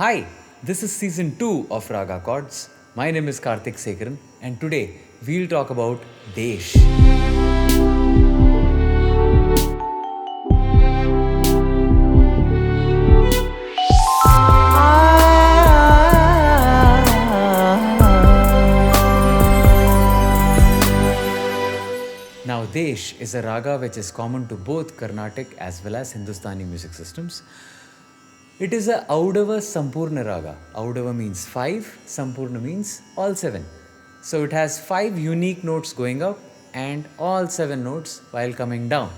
Hi, this is season 2 of Raga Chords. My name is Karthik Sekaran, and today we'll talk about Desh. Now, Desh is a raga which is common to both Carnatic as well as Hindustani music systems. It is a Audava Sampurna raga. Audava means 5, Sampurna means all 7. So it has 5 unique notes going up and all 7 notes while coming down.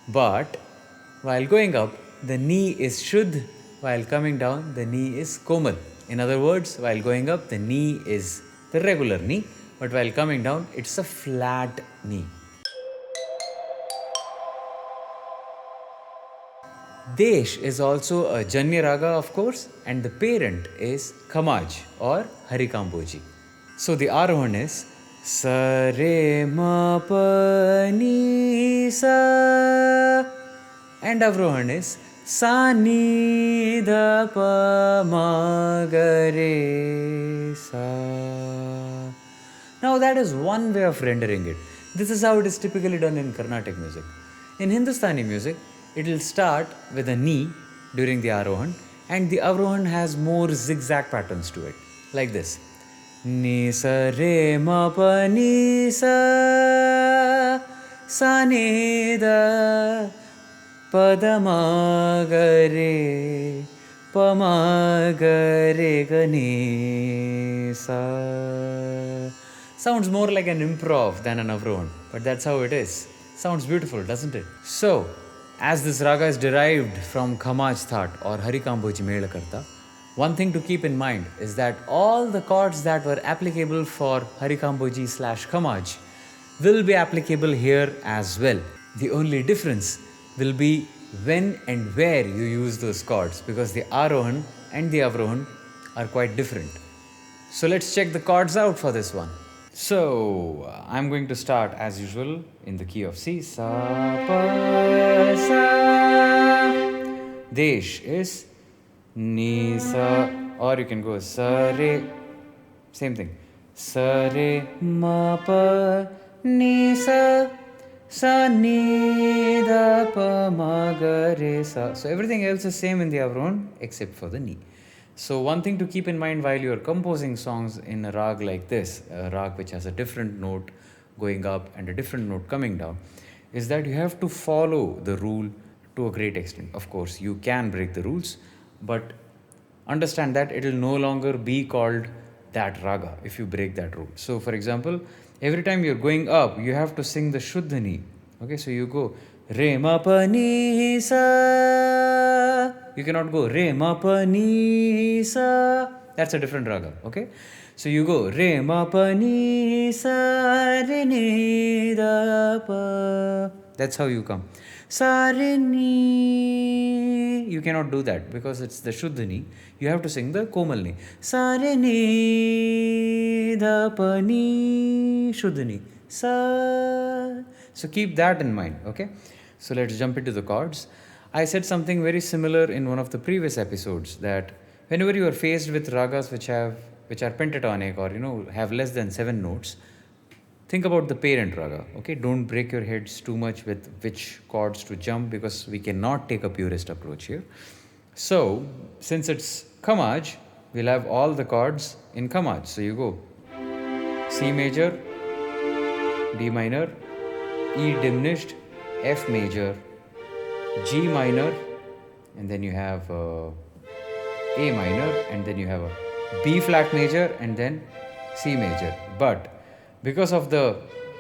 But while going up, the knee is Shuddh, while coming down, the knee is Komal. In other words, while going up, the knee is the regular knee, but while coming down, it's a flat knee. Desh is also a Janya Raga, of course, and the parent is Khamaj or Harikamboji. So the Arohan is Sa Re Ma Pa Ni Sa, and Avrohan is Sa Ni Da Pa Ma Ga Re Sa. Now that is one way of rendering it. This is how it is typically done in Carnatic music. In Hindustani music, it will start with a knee during the Arohan, and the Avrohan has more zigzag patterns to it, like this. Ni sa re ma pa ni sa, sa ni da pa da ma ga re, pa ma ga re ga ni sa. Sounds more like an improv than an Avrohan, but that's how it is. Sounds beautiful, doesn't it? So, as this raga is derived from Khamaj That or Harikamboji Melakarta, one thing to keep in mind is that all the chords that were applicable for Harikamboji / Khamaj will be applicable here as well. The only difference will be when and where you use those chords, because the Arohan and the Avrohan are quite different. So let's check the chords out for this one. So, I'm going to start as usual in the key of C. Sa, pa, sa. Desh is Ni, sa, or you can go Sa, re. Same thing. Sa, re, ma, pa, ni, sa. Sa, ni, da, pa, ma, ga, re, sa. So, everything else is same in the Avrohan except for the Ni. So one thing to keep in mind while you are composing songs in a rag like this, a rag which has a different note going up and a different note coming down, is that you have to follow the rule to a great extent. Of course, you can break the rules, but understand that it will no longer be called that raga if you break that rule. So for example, every time you're going up, you have to sing the Shuddhani. Okay, so you go Re ma pa ni sa. You cannot go Re ma pa ni sa. That's a different raga. Okay, so you go Re ma pa ni sa re ni da pa. That's how you come. Sa re ni. You cannot do that because it's the Shuddhani. You have to sing the Komal ni. Sa re ni da pa ni Shuddhani. Sa. So keep that in mind. Okay. So let's jump into the chords. I said something very similar in one of the previous episodes, that whenever you are faced with ragas which are pentatonic or have less than 7 notes, think about the parent raga. Okay, don't break your heads too much with which chords to jump, because we cannot take a purist approach here. So since it's Khamaj, we'll have all the chords in Khamaj. So you go C major, D minor, E diminished, F major, G minor, and then you have A minor, and then you have a B flat major, and then C major. But because of the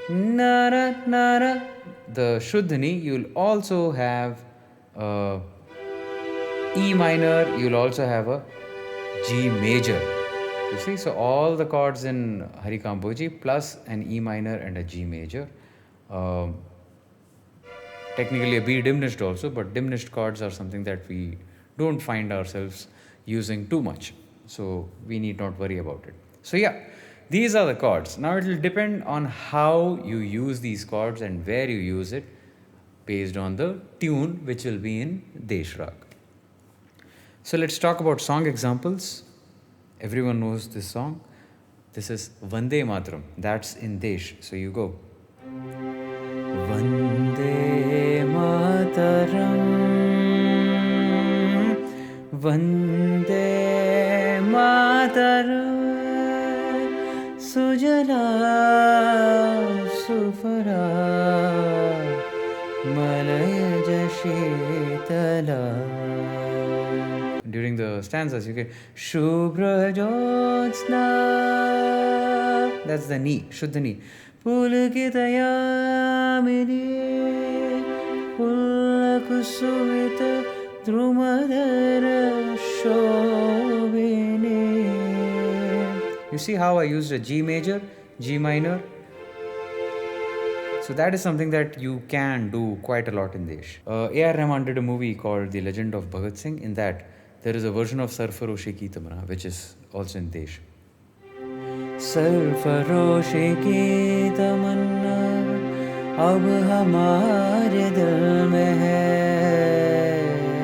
nara nara, the Shuddhani, you'll also have E minor, you'll also have a G major. You see, so all the chords in Harikamboji plus an E minor and a G major. Technically a B diminished also, but diminished chords are something that we don't find ourselves using too much. So we need not worry about it. So yeah, these are the chords. Now it will depend on how you use these chords and where you use it based on the tune which will be in Desh Rag. So let's talk about song examples. Everyone knows this song. This is Vande Mataram. That's in Desh. So you go. Vande Mataram. Vande Mataram. Sujala Sufara Malaya Jashitala. During the stanzas, you get Shubhra Jyotsna. That's the knee, Shuddha knee. Pulkitayamini Pulakusuvita Drumadara Shobhini. You see how I used a G major, G minor? So that is something that you can do quite a lot in Desh. A.R. Rahman did a movie called The Legend of Bhagat Singh. In that, there is a version of Sarfaroshi Ki Tamna, which is also in Desh. Sarfaroshi Ki Tamanna ab hamare dil mein hai,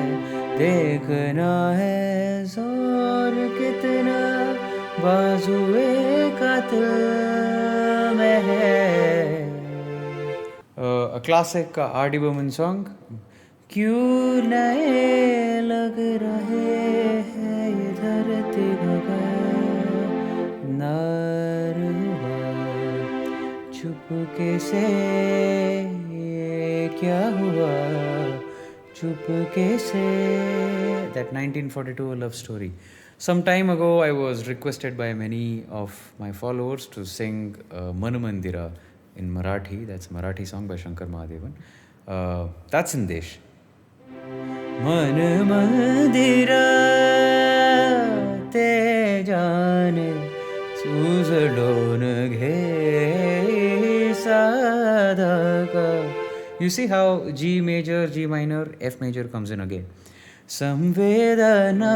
dekhna hai zor kitna bazuye qatil mein hai. A classic R.D. Burman song. क्यों नए लग रहे हैं ये धरती भगत नार हुआ चुपके से ये क्या हुआ चुपके से. That 1942 love story. Some time ago, I was requested by many of my followers to sing Mana Mandira in Marathi. That's a Marathi song by Shankar Mahadevan. That's in Desh. मन मंदिरा ते जाने सूझलोन घे sadhaka. You see how G major, G minor, F major comes in again. Samvedana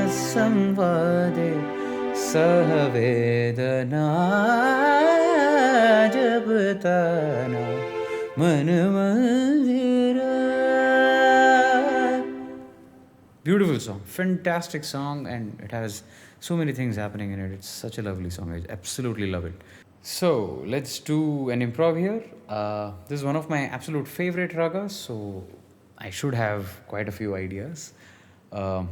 samvade sahavedana jabtana man mandira. Beautiful song, fantastic song, and it has so many things happening in it. It's such a lovely song. I absolutely love it. So let's do an improv here. This is one of my absolute favorite ragas, so I should have quite a few ideas. But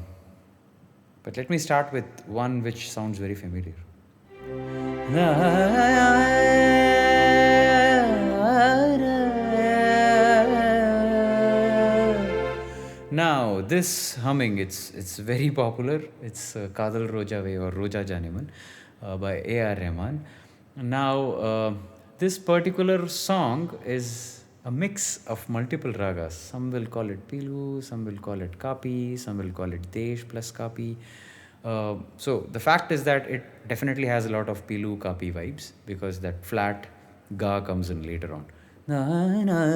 let me start with one which sounds very familiar. Now, this humming, it's very popular. It's Kadal Roja Ve or Roja Janeman by A.R. Rahman. Now, this particular song is a mix of multiple ragas. Some will call it Pilu, some will call it Kapi, some will call it Desh plus Kapi. So, the fact is that it definitely has a lot of Pilu Kapi vibes because that flat Ga comes in later on. Na, na,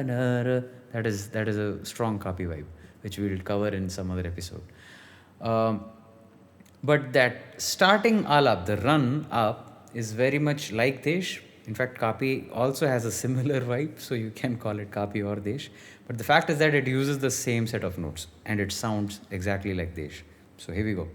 na, ra. That is a strong Kapi vibe, which we will cover in some other episode. But that starting alap, the run up, is very much like Desh. In fact, Kapi also has a similar vibe, so you can call it Kapi or Desh. But the fact is that it uses the same set of notes and it sounds exactly like Desh. So here we go.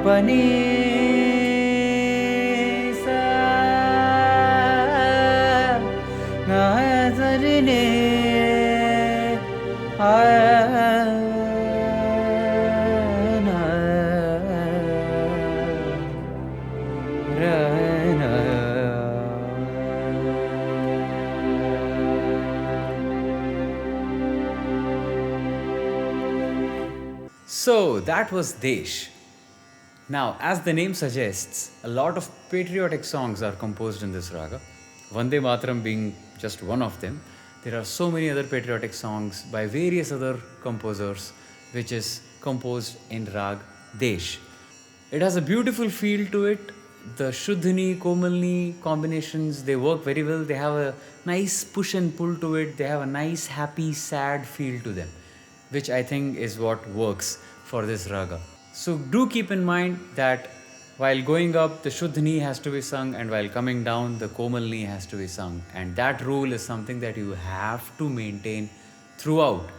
Pani So that was Desh. Now, as the name suggests, a lot of patriotic songs are composed in this raga, Vande Mataram being just one of them. There are so many other patriotic songs by various other composers which is composed in rag Desh. It has a beautiful feel to it. The Shuddhani, Komalni combinations, they work very well. They have a nice push and pull to it. They have a nice, happy, sad feel to them, which I think is what works for this raga. So do keep in mind that while going up, the Shuddhani has to be sung, and while coming down, the Komalni has to be sung. And that rule is something that you have to maintain throughout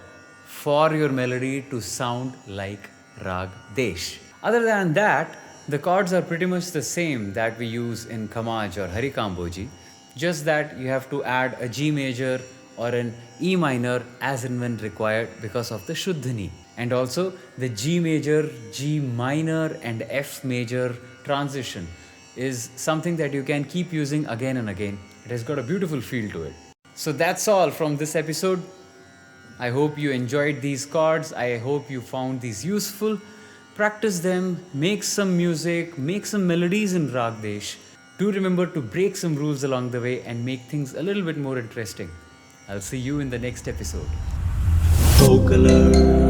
for your melody to sound like rag Desh. Other than that, the chords are pretty much the same that we use in Khamaj or Harikamboji, just that you have to add a G major or an E minor as and when required because of the Shuddhani. And also the G major, G minor and F major transition is something that you can keep using again and again. It has got a beautiful feel to it. So that's all from this episode. I hope you enjoyed these chords. I hope you found these useful. Practice them, make some music, make some melodies in Rag Desh. Do remember to break some rules along the way and make things a little bit more interesting. I'll see you in the next episode. Color.